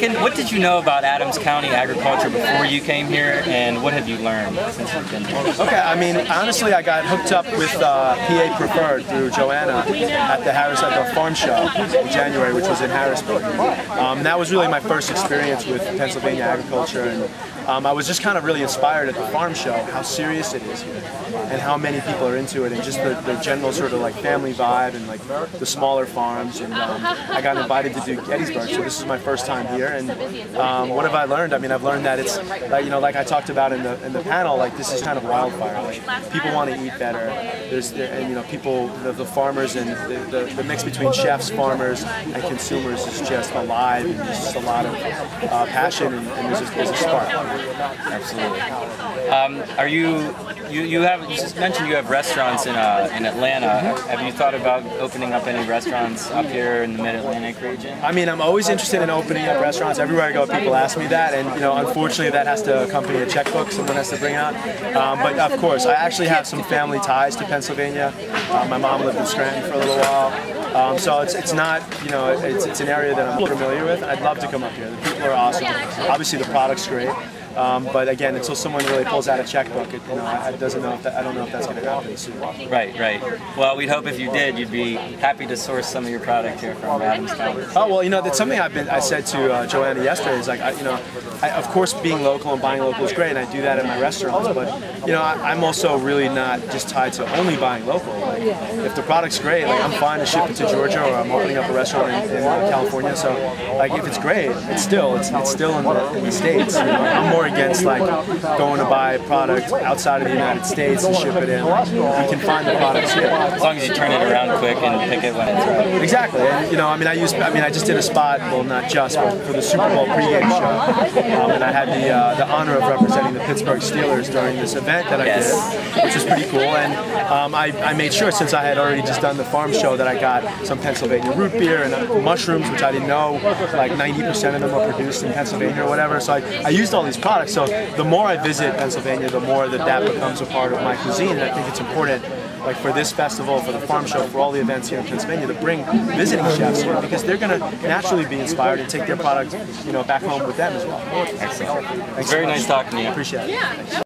what did you know about Adams County agriculture before you came here, and what have you learned since you've been here? Okay, I mean, honestly, I got hooked up with PA Preferred through Joanna at the farm show in January, which was in Harrisburg. That was really my first experience with Pennsylvania agriculture, and I was just kind of really inspired at the farm show how serious it is here, and how many people are into it, and just the general sort of like family vibe and like the smaller farms. And I got invited to do Gettysburg, so this is my first time here. And what have I learned? I mean, I've learned that it's like I talked about in the panel, like this is kind of wildfire. Like people want to eat better. And people, the farmers, and the mix between chefs, farmers, and consumers is just alive. And there's just a lot of passion, and there's a spark. Absolutely. You just mentioned you have restaurants in Atlanta. Have you thought about opening up any restaurants up here in the Mid-Atlantic region? I mean, I'm always interested in opening up restaurants. Everywhere I go, people ask me that, and unfortunately, that has to accompany a checkbook someone has to bring out. But of course, I actually have some family ties to Pennsylvania. My mom lived in Scranton for a little while, so it's not, it's an area that I'm familiar with. I'd love to come up here. The people are awesome. Obviously, the product's great. But again, until someone really pulls out a checkbook, I don't know if that's going to happen soon. Right. Well, we'd hope if you did, you'd be happy to source some of your product here from Adams County. Oh well, that's something I said to Joanna yesterday. Is like, of course, being local and buying local is great, and I do that at my restaurants. But I'm also really not just tied to only buying local. Like, if the product's great, like I'm fine to ship it to Georgia, or I'm opening up a restaurant in California. So, like, if it's great, it's still in the States. I'm more against like going to buy a product outside of the United States and ship it in. We can find the products here. As long as you turn it around quick and pick it when it's right. Exactly. And I just did a spot, well, not just, but for the Super Bowl pregame show, and I had the honor of representing the Pittsburgh Steelers during this event that I did, which was pretty cool. And I made sure, since I had already just done the farm show, that I got some Pennsylvania root beer and mushrooms, which I didn't know, like 90% of them are produced in Pennsylvania or whatever. So I used all these products. So the more I visit Pennsylvania, the more that becomes a part of my cuisine. And I think it's important, like for this festival, for the farm show, for all the events here in Pennsylvania, to bring visiting chefs here, because they're going to naturally be inspired and take their product, back home with them as well. Excellent. Thanks. Very nice talking to you. Appreciate it.